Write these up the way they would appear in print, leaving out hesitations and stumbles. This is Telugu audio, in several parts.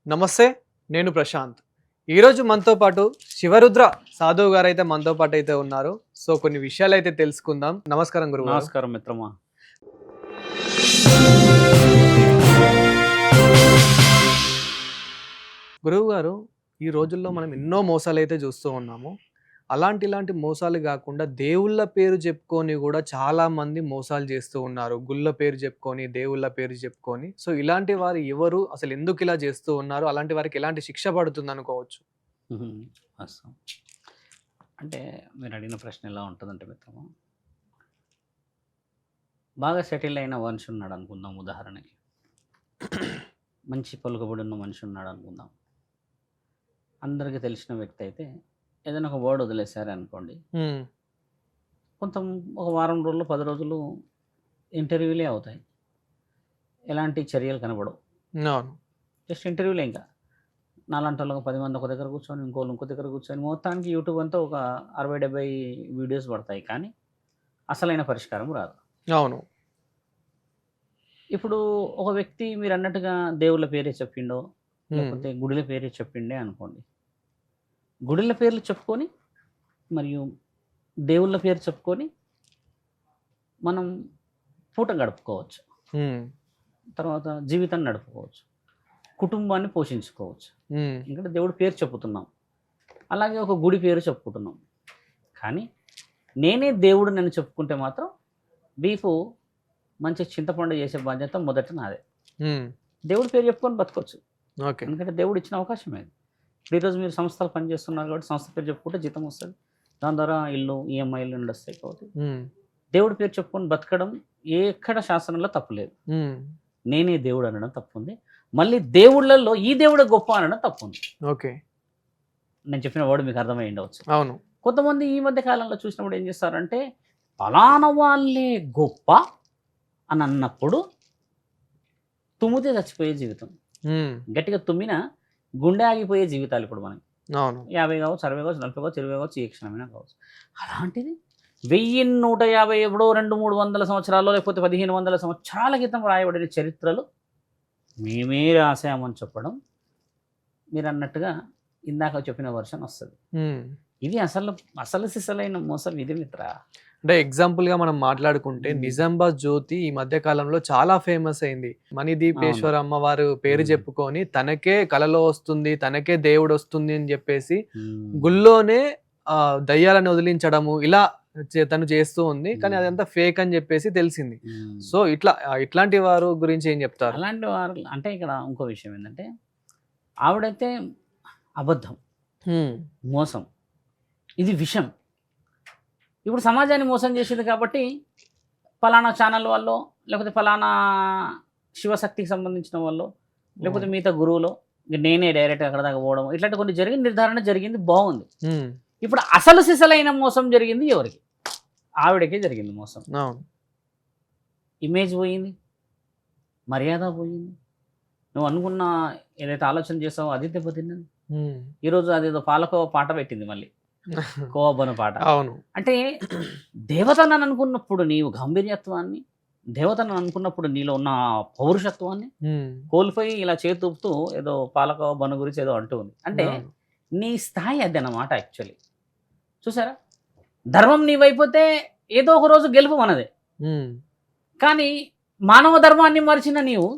నమస్తే. నేను ప్రశాంత్. ఈరోజు మనతో పాటు శివరుద్ర సాధువు గారైతే మనతో పాటు అయితే ఉన్నారు. సో కొన్ని విషయాలైతే తెలుసుకుందాం. నమస్కారం గురువుగారు. నమస్కారం మిత్రమా. గురువుగారు, ఈ రోజుల్లో మనం ఎన్నో మోసాలైతే చూస్తూ ఉన్నాము. ఇలాంటి మోసాలు కాకుండా దేవుళ్ళ పేరు చెప్పుకొని కూడా చాలా మంది మోసాలు చేస్తూ ఉన్నారు. గుళ్ళ పేరు చెప్పుకొని, దేవుళ్ళ పేరు చెప్పుకొని. సో ఇలాంటి వారు ఎవరు? అసలు ఎందుకు ఇలా చేస్తూ ఉన్నారు? అలాంటి వారికి ఎలాంటి శిక్ష పడుతుంది అనుకోవచ్చు? వాస్తవం. అంటే మీరు అడిగిన ప్రశ్న ఎలా ఉంటుందంటే మిత్రమా, బాగా సెటిల్ అయిన మనిషి ఉన్నాడు అనుకుందాం. ఉదాహరణకి మంచి పలుకుబడి ఉన్న మనిషి ఉన్నాడు అనుకుందాం. అందరికీ తెలిసిన వ్యక్తి అయితే ఏదైనా ఒక వర్డ్ వదిలేశారు అనుకోండి, హ్మ్. కొంత ఒక వారం రోజులు 10 రోజులు ఇంటర్వ్యూలే అవుతాయి. ఎలాంటి చర్యలు కనబడవు. అవును. జస్ట్ ఇంటర్వ్యూలే. ఇంకా నాలాంటి వాళ్ళకి 10 మంది ఒక దగ్గర కూర్చొని, ఇంకోళ్ళు ఇంకో దగ్గర కూర్చొని, మొత్తానికి యూట్యూబ్ అంతా ఒక 60-70 వీడియోస్ పడతాయి, కానీ అసలైన పరిష్కారం రాదు. అవును. ఇప్పుడు ఒక వ్యక్తి మీరు అన్నట్టుగా దేవుళ్ళ పేరే చెప్పిండో, హ్మ్. లేకపోతే గుడిల పేరే చెప్పిండే అనుకోండి. గుడిల పేర్లు చెప్పుకొని మరియు దేవుళ్ళ పేరు చెప్పుకొని మనం పూట గడుపుకోవచ్చు. హ్మ్. తర్వాత జీవితాన్ని నడుపుకోవచ్చు, కుటుంబాన్ని పోషించుకోవచ్చు. హ్మ్. ఎందుకంటే దేవుడి పేరు చెప్పుతున్నాం, అలాగే ఒక గుడి పేరు చెప్పుకుంటున్నాం. కానీ నేనే దేవుడు నన్ను చెప్పుకుంటే మాత్రం బీఫ్ మంచి చింతపండు చేసే బాధ్యత మొదట నాదే. హ్మ్. దేవుడి పేరు చెప్పుకొని బతకొచ్చు, ఓకే. ఎందుకంటే దేవుడు ఇచ్చిన అవకాశమే అది. ఇప్పుడు ఈరోజు మీరు సంస్థలు పనిచేస్తున్నారు కాబట్టి సంస్థ పేరు చెప్పుకుంటే జీతం వస్తుంది, దాని ద్వారా ఇల్లు ఈఎంఐలు నడుస్తాయి. కాబట్టి హ్మ్. దేవుడి పేరు చెప్పుకొని బతకడం ఎక్కడ శాసనంలో తప్పులేదు. హ్మ్. నేనే దేవుడు అనడం తప్పుంది. మళ్ళీ దేవుళ్ళల్లో ఈ దేవుడే గొప్ప అనడం తప్పుంది. ఓకే. నేను చెప్పిన వర్డ్ మీకు అర్థమై ఉండవచ్చు. అవును. కొంతమంది ఈ మధ్య కాలంలో చూసినప్పుడు ఏం చేస్తారంటే, ఫలానా వాళ్ళే గొప్ప అని అన్నప్పుడు తుమ్మితే చచ్చిపోయే జీవితం. హ్మ్. గట్టిగా తుమ్మినా గుండె ఆగిపోయే జీవితాలు ఇప్పుడు మనకి. అవును. 50 కావచ్చు, 60 కావచ్చు, 40 కావచ్చు, 20 కావచ్చు, ఏ క్షణమైనా కావచ్చు. అలాంటిది 1150 ఎప్పుడో 200-300 సంవత్సరాల్లో, లేకపోతే 1500 సంవత్సరాల క్రితం రాయబడిన చరిత్రలు మేమే రాసామని చెప్పడం, మీరు అన్నట్టుగా ఇందాక చెప్పిన వర్షన్ వస్తుంది. హ్మ్. ఇది అసలు సిసలైన మోసం ఇది మిత్ర. అంటే ఎగ్జాంపుల్‌గా మనం మాట్లాడుకుంటే నిజామాబాద్ జ్యోతి ఈ మధ్య కాలంలో చాలా ఫేమస్ అయింది. అవును. మణిదీపేశ్వర అమ్మవారు పేరు హ్మ్. చెప్పుకొని తనకే కలలో వస్తుంది, తనకే దేవుడొస్తుంది అని చెప్పేసి హ్మ్. గుళ్ళోనే దయ్యాలను వదిలించడము ఇలా తను చేస్తూ ఉంది. కానీ హ్మ్. అదంతా ఫేక్ అని చెప్పేసి తెలిసింది. హ్మ్. సో ఇట్లాంటి వారు గురించి ఏం చెప్తారు? అలాంటి వారు అంటే ఇక్కడ ఇంకో విషయం ఏంటంటే, ఆవిడైతే అబద్ధం, హ్మ్. మోసం, ఇది విషం. ఇప్పుడు సమాజాన్ని మోసం చేసింది కాబట్టి ఫలానా ఛానల్ వాళ్ళు, లేకపోతే ఫలానా శివశక్తికి సంబంధించిన వాళ్ళు, లేకపోతే మిగతా గురువులు, నేనే డైరెక్ట్ అక్కడ దాకా పోవడం, ఇట్లాంటి కొన్ని నిర్ధారణ జరిగింది, బాగుంది. హ్మ్. ఇప్పుడు అసలు సిసలైన మోసం జరిగింది ఎవరికి? ఆవిడకే జరిగింది మోసం. అవును. ఇమేజ్ పోయింది, మర్యాద పోయింది. నువ్వు అనుకున్న ఏదైతే ఆలోచన చేసావో అది దెబ్బతిన్నది. హ్మ్. ఈరోజు అదేదో పాలకోవ పాట పెట్టింది మళ్ళీ, కోవబన పాట. అవును. అంటే దేవతను అనుకున్నప్పుడు నీవు గాంభీర్యత్వాన్ని, దేవతను అనుకున్నప్పుడు నీలో ఉన్న పౌరుషత్వాన్ని హ్మ్. కోల్పోయి ఇలా చేతూపుతూ ఏదో పాలకోవ బన గురించి ఏదో అంటూ ఉంది. అంటే అవును. నీ స్థాయి అది అన్నమాట. యాక్చువల్లీ చూసారా, ధర్మం నీవైపోతే ఏదో ఒక రోజు గెలుపు మనదే. హ్మ్. కానీ మానవ ధర్మాన్ని మరిచిన నీవు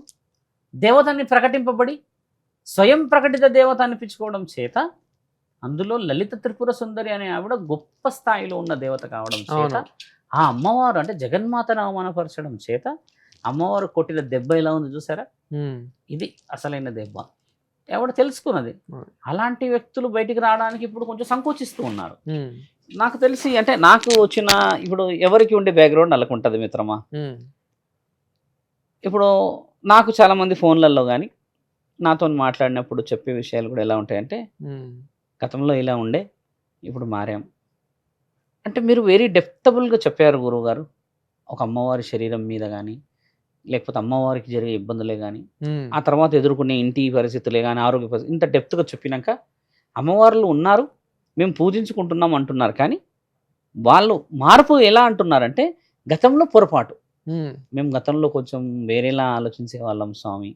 దేవతని ప్రకటింపబడి స్వయం ప్రకటిత దేవత అనిపించుకోవడం చేత, అందులో లలిత త్రిపుర సుందరి అనే ఆవిడ గొప్ప స్థాయిలో ఉన్న దేవత కావడం చేత, అవును. ఆ అమ్మవారు అంటే జగన్మాతను అవమానపరచడం చేత అమ్మవారు కొట్టిన దెబ్బ ఎలా ఉంది చూసారా? హ్మ్. ఇది అసలైన దెబ్బ. ఎవడు తెలుసుకున్నది. అవును. అలాంటి వ్యక్తులు బయటికి రావడానికి ఇప్పుడు కొంచెం సంకోచిస్తూ ఉన్నారు. హ్మ్. నాకు తెలిసి అంటే నాకు వచ్చిన ఇప్పుడు ఎవరికి ఉండే బ్యాక్గ్రౌండ్ వాళ్ళకు ఉంటుంది మిత్రమా. హ్మ్. ఇప్పుడు నాకు చాలామంది ఫోన్లలో కానీ నాతో మాట్లాడినప్పుడు చెప్పే విషయాలు కూడా ఎలా ఉంటాయంటే, హ్మ్. గతంలో ఇలా ఉండే, ఇప్పుడు మారాం. అంటే మీరు వెరీ డెప్తబుల్గా చెప్పారు గురువుగారు. ఒక అమ్మవారి శరీరం మీద కానీ, లేకపోతే అమ్మవారికి జరిగే ఇబ్బందులే కానీ, హ్మ్. ఆ తర్వాత ఎదుర్కొనే ఇంటి పరిస్థితులే కానీ, ఆరోగ్య పరిస్థితి ఇంత డెప్త్గా చెప్పినాక, అమ్మవార్లు ఉన్నారు, మేము పూజించుకుంటున్నాం అంటున్నారు. కానీ వాళ్ళు మార్పు ఎలా అంటున్నారంటే, గతంలో పొరపాటు, హ్మ్. మేము గతంలో కొంచెం వేరేలా ఆలోచించే వాళ్ళం స్వామి,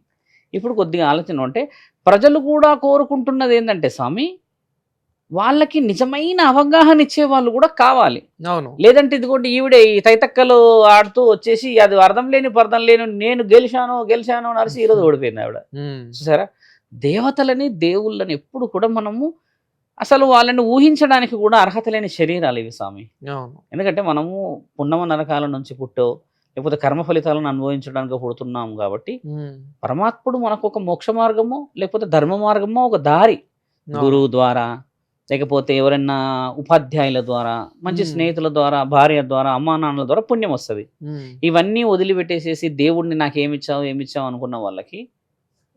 ఇప్పుడు కొద్దిగా ఆలోచన ఉంటే ప్రజలు కూడా కోరుకుంటున్నది ఏంటంటే స్వామి, వాళ్ళకి నిజమైన అవగాహన ఇచ్చే వాళ్ళు కూడా కావాలి. అవును. లేదంటే ఇదిగోండి ఈవిడే ఈ తైతక్కలు ఆడుతూ వచ్చేసి అది అర్థం లేని పర్థం లేని నేను గెలిచాను నడిచి ఈరోజు ఓడిపోయింది ఆవిడ. హ్మ్. చూసారా? దేవతలని దేవుళ్ళని ఎప్పుడు కూడా మనము అసలు వాళ్ళని ఊహించడానికి కూడా అర్హత లేని శరీరాలు ఇవి స్వామి. అవును. ఎందుకంటే మనము పున్నమ నరకాల నుంచి పుట్టో లేకపోతే కర్మ ఫలితాలను అనుభవించడానికి పుడుతున్నాం కాబట్టి హ్మ్. పరమాత్ముడు మనకు ఒక మోక్ష మార్గమో లేకపోతే ధర్మ మార్గమో ఒక దారి అవును. గురువు ద్వారా లేకపోతే ఎవరైనా ఉపాధ్యాయుల ద్వారా మంచి హ్మ్. స్నేహితుల ద్వారా భార్య ద్వారా అమ్మా నాన్నల ద్వారా పుణ్యం వస్తుంది. హ్మ్. ఇవన్నీ వదిలిపెట్టేసేసి దేవుడిని నాకు ఏమిచ్చావు అనుకున్న వాళ్ళకి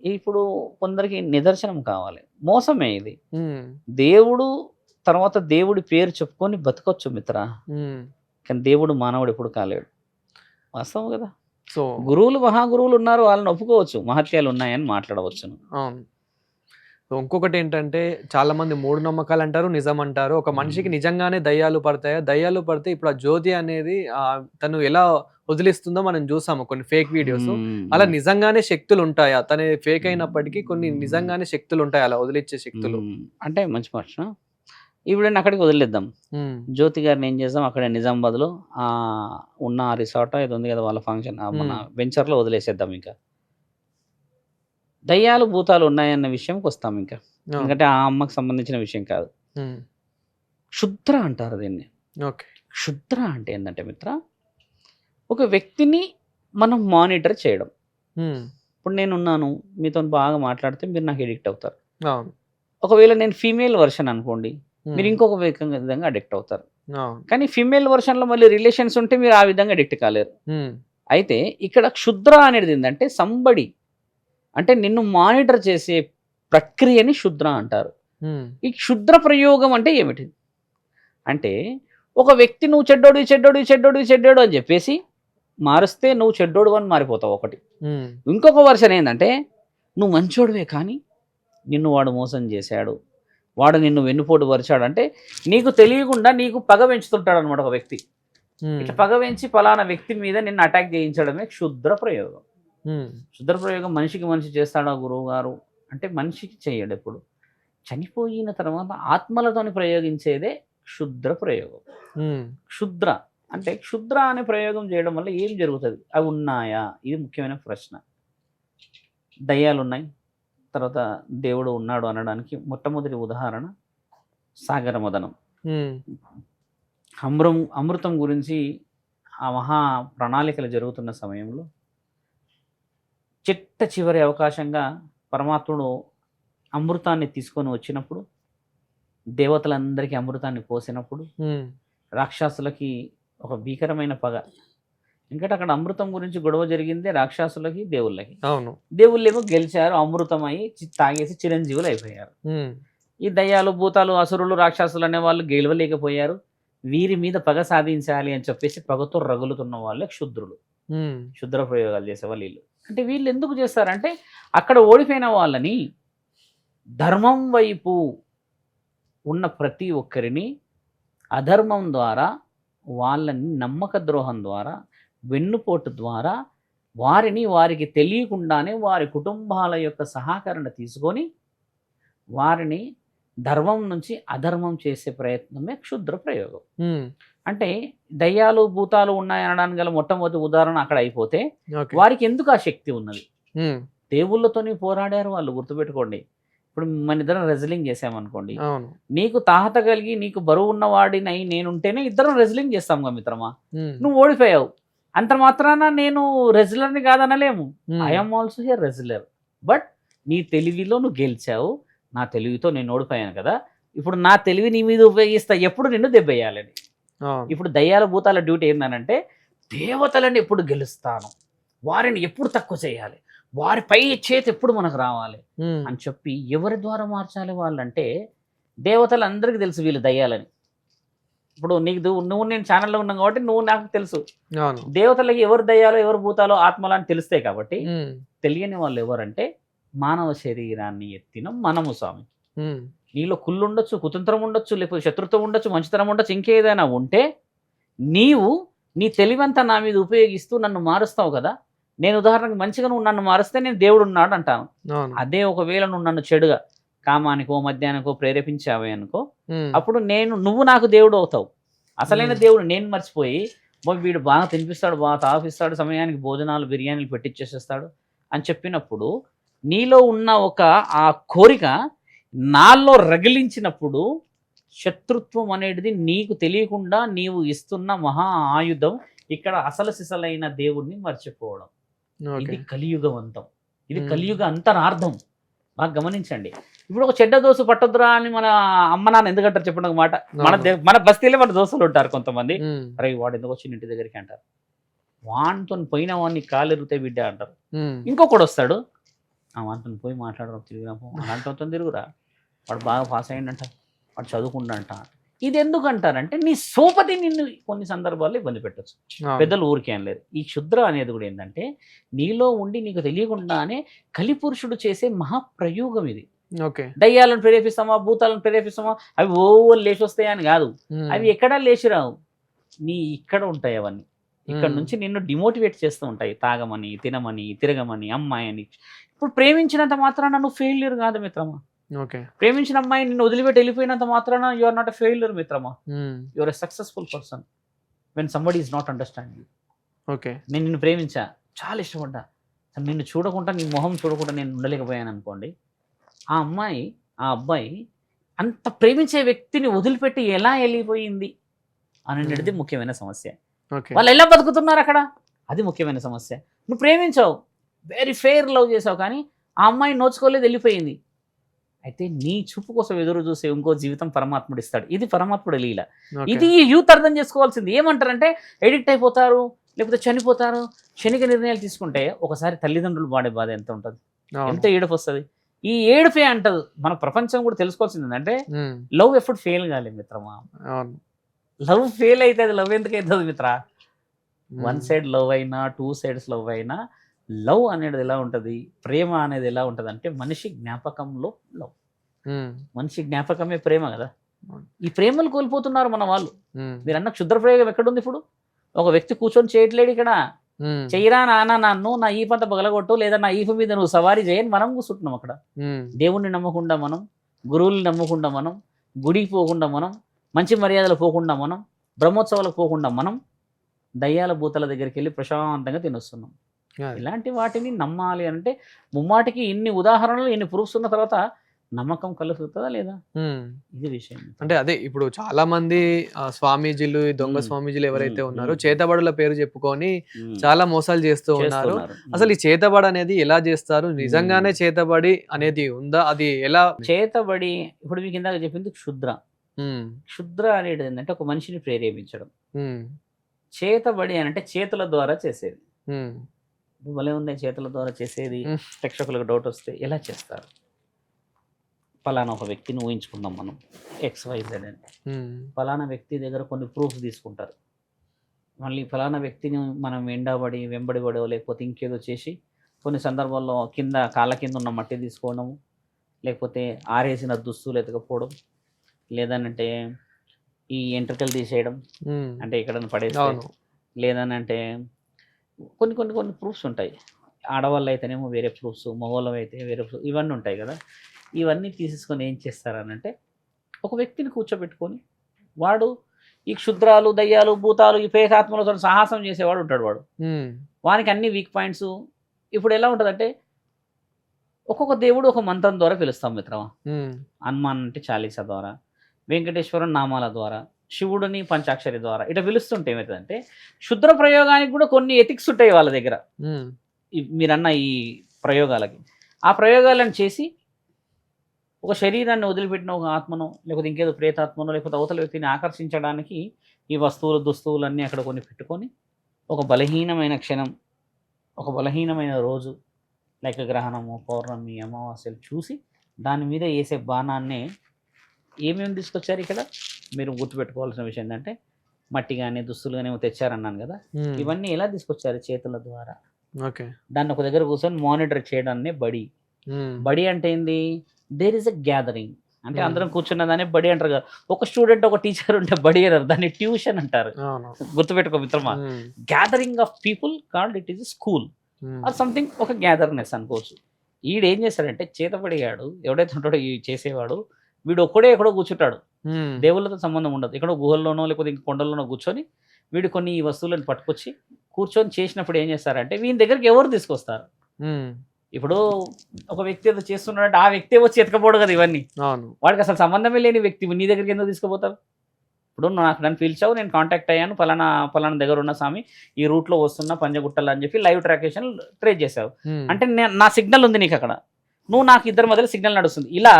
ఇప్పుడు కొందరికి నిదర్శనం కావాలి. మోసమే ఇది. హ్మ్. దేవుడు తర్వాత దేవుడి పేరు చెప్పుకొని బతకొచ్చు మిత్ర. హ్మ్. కానీ దేవుడు మానవుడు ఎప్పుడు కాలేడు. వాస్తవం కదా. సో గురువులు మహాగురువులు ఉన్నారు, వాళ్ళని ఒప్పుకోవచ్చు, మహత్యాలు ఉన్నాయని మాట్లాడవచ్చును. అవును. సో ఇంకొకటేంటంటే చాలామంది మూఢనమ్మకాలంటారు, నిజమంటారు. ఒక మనిషికి నిజంగానే దయ్యాలు పడతాయా? దయ్యాలు పడితే ఇప్పుడు ఆ జ్యోతి అనేది తను ఎలా వదిలిస్తుందో మనం జూసాము కొన్ని ఫేక్ వీడియోస్. అలా నిజంగానే శక్తులుంటాయా? తను ఫేక్ అయినప్పటికీ కొన్ని నిజంగానే శక్తులుంటాయా అలా వదిలిచ్చే శక్తులు? అంటే మంచి ప్రశ్న. ఈవిడని అక్కడికి వదిలేద్దాం. హ్మ్. జ్యోతి గారిని ఏం చేద్దాం అక్కడ నిజామాబాద్‌లో ఉన్న ఆ రిసార్టో ఏదో ఉంది కదా వాళ్ళ ఫంక్షన్ మన హ్మ్. వెంచర్‌లో వదిలేసేద్దాం ఇంకా. దయ్యాలు, భూతాలు ఉన్నాయన్న విషయంకొస్తాం ఇంకా. అవును. ఎందుకంటే ఆ అమ్మకి సంబంధించిన విషయం కాదు. హ్మ్. క్షుద్ర అంటారు దీన్ని. ఓకే. క్షుద్ర అంటే ఏందంటే మిత్ర, ఒక వ్యక్తిని మనం మానిటర్ చేయడం. హ్మ్. ఇప్పుడు నేనున్నాను, మీతోని బాగా మాట్లాడితే మీరు నాకు అడిక్ట్ అవుతారు. అవును. ఒకవేళ నేను ఫీమేల్ వర్షన్ అనుకోండి, మీరు హ్మ్. ఇంకొక విధంగా అడిక్ట్ అవుతారు. అవును. కానీ ఫీమేల్ వర్షన్‌లో మళ్ళీ రిలేషన్స్ ఉంటే మీరు ఆ విధంగా అడిక్ట్ కాలేరు. హ్మ్. అయితే ఇక్కడ క్షుద్ర అనేది ఏందంటే సంబడి అంటే నిన్ను మానిటర్ చేసే ప్రక్రియని క్షుద్ర అంటారు. హ్మ్. ఈ క్షుద్ర ప్రయోగం అంటే ఏమిటి? అంటే ఒక వ్యక్తి నువ్వు చెడ్డోడు అని చెప్పేసి మారుస్తే నువ్వు చెడ్డోడు అని మారిపోతావు ఒకటి. హ్మ్. ఇంకొక వర్షన్ ఏందంటే నువ్వు మంచోడివే కానీ నిన్ను వాడు మోసం చేశాడు. వాడు నిన్ను వెన్నుపోటు పరిచాడు అంటే నీకు తెలియకుండా నీకు పగ పెంచుతుంటాడనమాట ఒక వ్యక్తి. హ్మ్. ఇట్లా పగ పెంచి పలానా వ్యక్తి మీద నిన్ను అటాక్ చేయించడమే క్షుద్ర ప్రయోగం. హ్మ్. క్షుద్ర ప్రయోగం మనిషికి మనిషి చేస్తాడా గురువుగారు? అంటే మనిషికి చేయడు ఎప్పుడు. చనిపోయిన తర్వాత ఆత్మలతోని ప్రయోగించేదే క్షుద్ర ప్రయోగం. హ్మ్. క్షుద్ర అంటే క్షుద్ర అనే ప్రయోగం చేయడం వల్ల ఏం జరుగుతది? అవి ఉన్నాయా? ఇది ముఖ్యమైన ప్రశ్న. దయ్యాలున్నాయి. తర్వాత దేవుడు ఉన్నాడు అనడానికి మొట్టమొదటి ఉదాహరణ సాగర మదనం. హ్మ్. అమృతం గురించి ఆ మహా ప్రణాళికలు జరుగుతున్న సమయంలో చిట్ట చివరి అవకాశంగా పరమాత్ముడు అమృతాన్ని తీసుకొని వచ్చినప్పుడు, దేవతలందరికీ అమృతాన్ని పోసినప్పుడు, హ్మ్. రాక్షసులకి ఒక భీకరమైన పగ. ఎందుకంటే అక్కడ అమృతం గురించి గొడవ జరిగిందే రాక్షసులకి, దేవుళ్ళకి. అవును. దేవుళ్ళేమో గెలిచారు, అమృతమై తాగేసి చిరంజీవులు అయిపోయారు. హ్మ్. ఈ దయ్యాలు, భూతాలు, అసురులు, రాక్షసులు అనేవాళ్ళు గెలవలేకపోయారు. వీరి మీద పగ సాధించాలి అని చెప్పేసి పగతో రగులుతున్న వాళ్ళే క్షుద్రులు. హ్మ్. క్షుద్ర ప్రయోగాలు చేసేవాళ్ళు వీళ్ళు. అంటే వీళ్ళు ఎందుకు చేస్తారంటే అక్కడ ఓడిపోయిన వాళ్ళని ధర్మం వైపు ఉన్న ప్రతి ఒక్కరిని అధర్మం ద్వారా, వాళ్ళని నమ్మక ద్రోహం ద్వారా, వెన్నుపోటు ద్వారా వారికి తెలియకుండానే వారి కుటుంబాల యొక్క సహకరణ తీసుకొని వారిని ధర్మం నుంచి అధర్మం చేసే ప్రయత్నమే క్షుద్ర ప్రయోగం. హ్మ్. అంటే దయ్యాలు, భూతాలు ఉన్నాయనడానికి గల మొట్టమొదటి ఉదాహరణ అక్కడ అయిపోతే ఓకే. వారికి ఎందుకు ఆ శక్తి ఉన్నది? హ్మ్. దేవుళ్ళతోని పోరాడారు వాళ్ళు గుర్తుపెట్టుకోండి. ఇప్పుడు మనిద్దరం రెజ్లింగ్ చేసామనుకోండి. అవును. నీకు తాహత కలిగి నీకు బరువున్న వాడినై నేనుంటేనే ఇద్దరం రెజ్లింగ్ చేస్తాంగా మిత్రమా. హ్మ్. నువ్వు ఓడిపోయావు. అంత మాత్రాన నేను రెజ్లర్‌ని కాదనలేము. హ్మ్. I am also a wrestler. But నీ తెలివిలో నువ్వు గెలిచావు. నా తెలివితో నేను ఓడిపోయాను కదా! ఇప్పుడు నా తెలివి నీ మీద ఉపయోగిస్తా ఎప్పుడు నిన్ను దెబ్బేయాలని. అవును. ఇప్పుడు దయ్యాల, భూతాల డ్యూటీ ఏందనంటే దేవతలని ఎప్పుడు గెలుస్తాను. వారిని ఎప్పుడు తక్కువ చేయాలి. వారి పై చేతి ఎప్పుడు మనకు రావాలి హ్మ్. అని చెప్పి ఎవరి ద్వారా మార్చాలి వాళ్ళంటే దేవతలందరికీ తెలుసు వీళ్ళు దయ్యాలని. ఇప్పుడు నువ్వు నేను ఛానల్‌లో ఉన్నాం కాబట్టి నువ్వు నాకు తెలుసు. అవును. దేవతలకి ఎవరు దయ్యాలో, ఎవరు భూతాలో, ఆత్మలో అని తెలుస్తాయి కాబట్టి హ్మ్. తెలియని వాళ్ళు ఎవరంటే మానవ శరీరాన్ని ఎత్తిన మనము స్వామి. హ్మ్. నీలో కుళ్ళుండొచ్చు, కుతంత్రం ఉండొచ్చు, లేకపోతే శత్రుత్వం ఉండొచ్చు, మంచితనం ఉండొచ్చు, ఇంకేదైనా ఉంటే నీవు నీ తెలివంతా నా మీద ఉపయోగిస్తూ నన్ను మారుస్తావు కదా! నేను ఉదాహరణకు మంచిగా నువ్వు నన్ను మారిస్తే నేను దేవుడు ఉన్నాడు అంటాను. అవును. అదే ఒకవేళ నువ్వు నన్ను చెడుగా కామానికో మద్యానికో ప్రేరేపించావే అనుకో, అప్పుడు నువ్వు నాకు దేవుడు అవుతావు. అసలైన దేవుడు నేను మర్చిపోయి వీడు బాగా తినిపిస్తాడు, బాగా తాపిస్తాడు, సమయానికి భోజనాలు బిర్యానీలు పెట్టించేసేస్తాడు అని చెప్పినప్పుడు నీలో ఉన్న ఆ కోరిక నాలో రగిలించినప్పుడు శత్రుత్వం అనేది నీకు తెలియకుండా నీవు ఇస్తున్న మహా ఆయుధం ఇక్కడ అసలు సిసలైన దేవుడిని మర్చిపోవడం. ఇది కలియుగవంతం, ఇది కలియుగ అంతరార్థం. బాగా గమనించండి. ఇప్పుడు ఒక చెడ్డ దోసు పట్టొద్దురా అని మన అమ్మ నాన్న ఎందుకంటారు చెప్పండి ఒక మాట. మన బస్తీలో మన దోస్తులు ఉంటారు కొంతమంది, అరే వాడు ఎందుకు వచ్చిన ఇంటి దగ్గరికి అంటారు, వానితో పోయిన వాడిని కాలెరిగితే బిడ్డ అంటారు. ఇంకొకడు వస్తాడు, వాటిని పోయి మాట్లాడడం తిరిగినప్పుడు అలాంటి తిరుగురా, వాడు బాగా పాస్ అయ్యిందంట, వాడు చదువుకుంటాడంట. ఇది ఎందుకు అంటారంటే నీ సోపతి నిన్ను కొన్ని సందర్భాల్లో ఇబ్బంది పెట్టచ్చు. పెద్దలు ఊరికేం లేదు. ఈ క్షుద్ర అనేది కూడా ఏంటంటే నీలో ఉండి నీకు తెలియకుండానే కలిపురుషుడు చేసే మహాప్రయోగం ఇది. దయ్యాలను ప్రేరేపిస్తామా, భూతాలను ప్రేరేపిస్తామా, అవి ఓ లేచి వస్తాయని కాదు, అవి ఎక్కడా లేచి రావు, నీ ఇక్కడ ఉంటాయి. అవన్నీ ఇక్కడ నుంచి నిన్ను డిమోటివేట్ చేస్తూ ఉంటాయి. తాగమని, తినమని, తిరగమని, అమ్మాయి అని. ఇప్పుడు ప్రేమించినంత మాత్రాన నువ్వు ఫెయిల్యూర్ కాదు మిత్రమా. ప్రేమించిన అమ్మాయి నిన్ను వదిలిపెట్టి వెళ్ళిపోయినంత మాత్రాన you are not a failure మిత్రమా. You are a successful person when somebody is not understanding. నేను నిన్ను ప్రేమించా, చాలా ఇష్టపడ్డా, నిన్ను చూడకుండా నీ మొహం చూడకుండా నేను ఉండలేకపోయాను అనుకోండి, ఆ అమ్మాయి ఆ అబ్బాయి అంత ప్రేమించే వ్యక్తిని వదిలిపెట్టి ఎలా వెళ్ళిపోయింది అనేది ముఖ్యమైన సమస్య. వాళ్ళు ఎలా బతుకుతున్నారు అక్కడ, అది ముఖ్యమైన సమస్య. నువ్వు ప్రేమించావు, వెరీ ఫెయిర్ లవ్ చేసావు, కానీ ఆ అమ్మాయి నోచుకోలేదు, వెళ్ళిపోయింది. అయితే నీ చూపు కోసం ఎదురు చూసే ఇంకో జీవితం పరమాత్ముడు ఇస్తాడు. ఇది పరమాత్ముడు లీల. ఇది యూత్ అర్థం చేసుకోవాల్సింది. ఏమంటారంటే ఎడిక్ట్ అయిపోతారు, లేకపోతే చనిపోతారు, క్షణిక నిర్ణయాలు తీసుకుంటే ఒకసారి తల్లిదండ్రులు వాడే బాధ ఎంత ఉంటుంది, ఎంత ఏడుపు వస్తుంది. ఈ ఏడుపే అంటది. మన ప్రపంచం కూడా తెలుసుకోవాల్సింది ఏంటంటే లవ్ ఎప్పుడు ఫెయిల్ కాలేదు మిత్రమా. లవ్ ఫెయిల్ అయితే అది లవ్ ఎందుకు అవుతుంది మిత్ర. వన్ సైడ్ లవ్ అయినా, టూ సైడ్స్ లవ్ అయినా, లవ్ అనేది ఎలా ఉంటుంది, ప్రేమ అనేది ఎలా ఉంటుంది అంటే మనిషి జ్ఞాపకంలో లవ్. మనిషి జ్ఞాపకమే ప్రేమ కదా. ఈ ప్రేమలు కోల్పోతున్నారు మన వాళ్ళు. మీరు అన్న క్షుద్ర ప్రయోగం ఎక్కడుంది ఇప్పుడు. ఒక వ్యక్తి కూర్చొని చేయట్లేడు ఇక్కడ, చెయ్యరా నాన్న నన్ను నా ఈపంత పగలగొట్టు, లేదా నా ఈప మీద నువ్వు సవారీ చేయని మనం కూర్చుంటున్నాం అక్కడ. దేవుణ్ణి నమ్మకుండా మనం, గురువుల్ని నమ్మకుండా మనం, గుడికి పోకుండా మనం, మంచి మర్యాదలు పోకుండా మనం, బ్రహ్మోత్సవాలకు పోకుండా మనం దయ్యాల భూతాల దగ్గరికి వెళ్ళి ప్రశాంతంగా తినొస్తున్నాం. ఇలాంటి వాటిని నమ్మాలి అంటే ముమ్మాటికి ఇన్ని ఉదాహరణలు, ఇన్ని ప్రూఫ్స్ ఉన్న తర్వాత నమ్మకం కలుగుతుందా లేదా, ఇది విషయం. అంటే అదే ఇప్పుడు చాలా మంది స్వామీజీలు, దొంగ స్వామీజీలు ఎవరైతే ఉన్నారో చేతబడుల పేరు చెప్పుకొని చాలా మోసాలు చేస్తూ ఉన్నారు. అసలు ఈ చేతబడి అనేది ఎలా చేస్తారు, నిజంగానే చేతబడి అనేది ఉందా, అది ఎలా చేతబడి? ఇప్పుడు మీకు ఇందాక చెప్పింది క్షుద్ర. క్షుద్ర అనేది ఏంటంటే ఒక మనిషిని ప్రేరేపించడం. చేతబడి అని అంటే చేతుల ద్వారా చేసేది. భలే ఉంది, చేతుల ద్వారా చేసేది. ప్రేక్షకులకు డౌట్ వస్తే ఎలా చేస్తారు, ఫలానా ఒక వ్యక్తిని ఊహించుకుందాం మనం, XYZ అని. ఫలానా వ్యక్తి దగ్గర కొన్ని ప్రూఫ్స్ తీసుకుంటారు, మళ్ళీ ఫలానా వ్యక్తిని మనం వెంబడిబడో లేకపోతే ఇంకేదో చేసి కొన్ని సందర్భాల్లో కింద కాళ్ళ కింద ఉన్న మట్టి తీసుకోవడము, లేకపోతే ఆరేసిన దుస్తులు ఎతకపోవడం, లేదనంటే ఈ ఎంట్రికలు తీసేయడం, అంటే ఎక్కడైనా పడేసి, లేదనంటే కొన్ని కొన్ని కొన్ని ప్రూఫ్స్ ఉంటాయి. ఆడవాళ్ళు అయితేనేమో వేరే ప్రూఫ్స్, మగవాళ్ళు అయితే వేరే ప్రూఫ్స్, ఇవన్నీ ఉంటాయి కదా. ఇవన్నీ తీసేసుకొని ఏం చేస్తారనంటే ఒక వ్యక్తిని కూర్చోబెట్టుకొని వాడు ఈ క్షుద్రాలు, దయ్యాలు, భూతాలు, ఈ పేకాత్మలతో సాహసం చేసేవాడు ఉంటాడు. వానికి అన్ని వీక్ పాయింట్స్. ఇప్పుడు ఎలా ఉంటుందంటే ఒక్కొక్క దేవుడు ఒక మంత్రం ద్వారా పిలుస్తాం మిత్రమా. హనుమాన్ అంటే చాలీసా ద్వారా, వెంకటేశ్వరం నామాల ద్వారా, శివుడిని పంచాక్షరి ద్వారా ఇట్లా పిలుస్తుంటే ఏమవుతుందంటే క్షుద్ర ప్రయోగానికి కూడా కొన్ని ఎథిక్స్ ఉంటాయి వాళ్ళ దగ్గర. మీరన్న ఈ ప్రయోగాలకి, ఆ ప్రయోగాలను చేసి ఒక శరీరాన్ని వదిలిపెట్టిన ఒక ఆత్మను, లేకపోతే ఇంకేదో ప్రేతాత్మను, లేకపోతే అవతల వ్యక్తిని ఆకర్షించడానికి ఈ వస్తువులు, దుస్తువులు అన్నీ అక్కడ కొన్ని పెట్టుకొని ఒక బలహీనమైన క్షణం, ఒక బలహీనమైన రోజు, లైక్ గ్రహణము, పౌర్ణమి, అమావాస్యలు చూసి దాని మీద వేసే బాణాన్నే ఏమేమి తీసుకొచ్చారు ఇక్కడ మీరు గుర్తుపెట్టుకోవాల్సిన విషయం ఏంటంటే మట్టి కానీ, దుస్తులు కానీ ఏమో తెచ్చారన్నాను కదా. ఇవన్నీ ఎలా తీసుకొచ్చారు, చేతుల ద్వారా. దాన్ని ఒక దగ్గర కూర్చొని మానిటర్ చేయడాన్ని బడి. బడి అంటే ఏంది, దేర్ ఇస్ ఎ గ్యాదరింగ్, అంటే అందరం కూర్చున్న దాన్ని బడి అంటారు కదా. ఒక స్టూడెంట్, ఒక టీచర్ ఉంటే బడి అన్నారు, దాన్ని ట్యూషన్ అంటారు. గుర్తుపెట్టుకో మిత్రమా. Gathering of people called it is school. Or something ఒక గ్యాదర్నెస్ అనుకోవచ్చు. ఈడేం చేస్తాడంటే చేతపడిగాడు ఎవడైతే ఉంటాడో ఈ చేసేవాడు, వీడు ఒక్కడే ఎక్కడో కూర్చుంటాడు. దేవుళ్ళతో సంబంధం ఉండదు. ఎక్కడో గుహల్లోనో లేకపోతే ఇంక కొండల్లోనో కూర్చొని వీడు కొన్ని ఈ వస్తువులను పట్టుకొచ్చి కూర్చొని చేసినప్పుడు ఏం చేస్తారంటే వీని దగ్గరికి ఎవరు తీసుకొస్తారు? ఇప్పుడు ఒక వ్యక్తి ఏదో చేస్తున్నాడంటే ఆ వ్యక్తి వచ్చి ఎతకపోడు కదా ఇవన్నీ. అవును. వాడికి అసలు సంబంధమే లేని వ్యక్తి నీ దగ్గరికి ఎందుకు తీసుకుపోతారు? ఇప్పుడు నన్ను పిలిచావు, నేను కాంటాక్ట్ అయ్యాను, పలానా దగ్గర ఉన్న స్వామి ఈ రూట్లో వస్తున్నా పంజగుట్టలు అని చెప్పి లైవ్ ట్రాకేషన్ ట్రేస్ చేసావు అంటే నా సిగ్నల్ ఉంది నీకు అక్కడ, నువ్వు నాకు ఇద్దరి మధ్యలో సిగ్నల్ నడుస్తుంది. ఇలా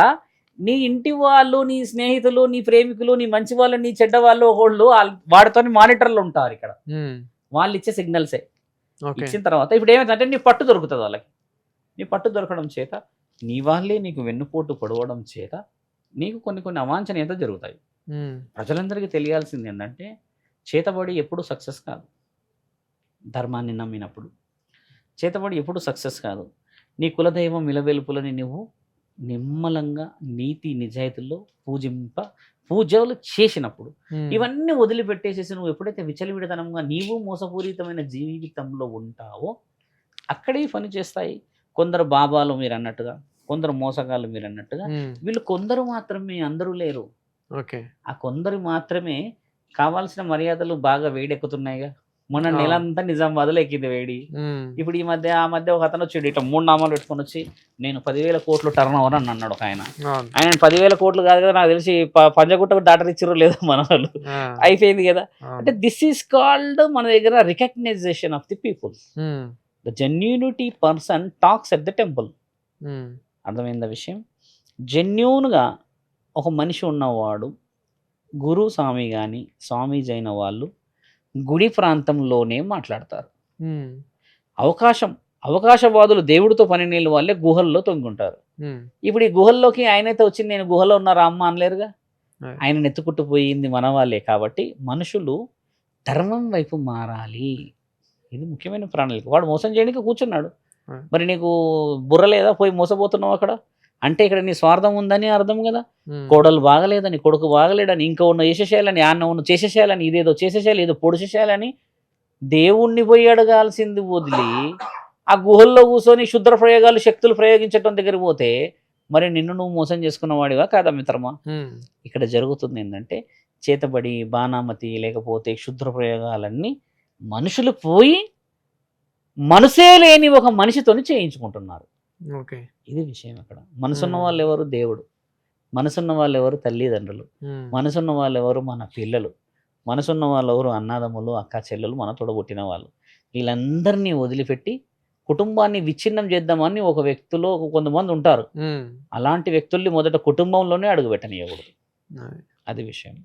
నీ ఇంటి వాళ్ళు, నీ స్నేహితులు, నీ ప్రేమికులు, నీ మంచి వాళ్ళు, నీ చెడ్డ వాళ్ళు ఒకళ్ళు వాడితో మానిటర్లు ఉంటారు ఇక్కడ. వాళ్ళు ఇచ్చే సిగ్నల్సే ఇచ్చిన తర్వాత ఇప్పుడు ఏమైందంటే నీ పట్టు దొరుకుతుంది వాళ్ళకి. నీ పట్టు దొరకడం చేత నీ వాళ్ళే నీకు వెన్నుపోటు పొడవడం చేత నీకు కొన్ని అవాంఛనీయత జరుగుతాయి. ప్రజలందరికీ తెలియాల్సింది ఏంటంటే చేతబడి ఎప్పుడు సక్సెస్ కాదు. ధర్మాన్ని నమ్మినప్పుడు చేతబడి ఎప్పుడు సక్సెస్ కాదు. నీ కులదైవం ఇలవెలుపులని నువ్వు నిమ్మలంగా నీతి నిజాయితీల్లో పూజలు చేసినప్పుడు ఇవన్నీ వదిలిపెట్టేసేసి నువ్వు ఎప్పుడైతే విచలవిడతనంగా నీవు మోసపూరితమైన జీవితంలో ఉంటావో అక్కడే పని చేస్తాయి కొందరు బాబాలు మీరు అన్నట్టుగా, కొందరు మోసగాళ్ళు మీరు అన్నట్టుగా. వీళ్ళు కొందరు మాత్రమే, అందరూ లేరు. ఆ కొందరు మాత్రమే కావాల్సిన మర్యాదలు బాగా వేడెక్కుతున్నాయిగా. మొన్న నెలంతా నిజామాబాద్లో ఎక్కింది వేడి. ఇప్పుడు ఆ మధ్య ఒక అతను వచ్చి ఇట్లా 3 నామాలు పెట్టుకొని వచ్చి నేను 10,000 కోట్లు టర్న్ ఓవర్ అని అన్నాడు ఒక ఆయన. 10,000 కోట్లు కాదు కదా, నాకు తెలిసి పంజగుట్టకు డాటర్ ఇచ్చిరో లేదో మన వాళ్ళు, అయిపోయింది కదా. అంటే దిస్ ఈస్ కాల్డ్ మన దగ్గర recognition of the people. The genuinity person talks at the temple. అర్థమైందా విషయం? జెన్యూన్గా ఒక మనిషి ఉన్నవాడు, గురు స్వామి కానీ స్వామీజీ అయిన వాళ్ళు గుడి ప్రాంతంలోనే మాట్లాడతారు. అవకాశవాదులు దేవుడితో పని నీళ్ళు వాళ్ళే గుహల్లో తొంగుంటారు. ఇప్పుడు ఈ గుహల్లోకి ఆయనైతే వచ్చి నేను గుహలో ఉన్నారా అమ్మ అనలేరుగా. ఆయన ఎత్తుకుంటూ పోయింది మన వాళ్ళే. కాబట్టి మనుషులు ధర్మం వైపు మారాలి. ఇది ముఖ్యమైన ప్రణాళిక. వాడు మోసం చేయడానికి కూర్చున్నాడు, మరి నీకు బుర్ర లేదా? పోయి మోసపోతున్నావు అక్కడ అంటే ఇక్కడ నీ స్వార్థం ఉందని అర్థం కదా. కోడలు బాగలేదని, కొడుకు బాగలేడని, ఇంకా ఉన్న వేసేసేయాలని, అన్న ఉన్న చేసేసేయాలని, ఇదేదో చేసేసేయాలి, ఏదో పొడిసేసేయాలని దేవుణ్ణి పోయి అడగాల్సింది వదిలి ఆ గుహల్లో కూర్చొని శుద్ర ప్రయోగాలు శక్తులు ప్రయోగించడం దగ్గర పోతే మరి నిన్ను నువ్వు మోసం చేసుకున్న వాడివా కాదా మిత్రమా? ఇక్కడ జరుగుతుంది ఏంటంటే చేతబడి, బాణామతి లేకపోతే క్షుద్ర ప్రయోగాలన్నీ మనుషులు పోయి మనసే లేని ఒక మనిషితోని చేయించుకుంటున్నారు. ఇది విషయం. అక్కడ మనసున్న వాళ్ళు ఎవరు? దేవుడు. మనసున్న వాళ్ళు ఎవరు? తల్లిదండ్రులు. మనసున్న వాళ్ళు ఎవరు? మన పిల్లలు. మనసున్న వాళ్ళు ఎవరు? అన్నదమ్ములు, అక్క చెల్లెలు, మన తోడబుట్టిన వాళ్ళు. వీళ్ళందరినీ వదిలిపెట్టి కుటుంబాన్ని విచ్ఛిన్నం చేద్దామని ఒక వ్యక్తిలో కొంతమంది ఉంటారు. అలాంటి వ్యక్తుల్ని మొదట కుటుంబంలోనే అడుగు పెట్టనివ్వకూడదు. అది విషయం.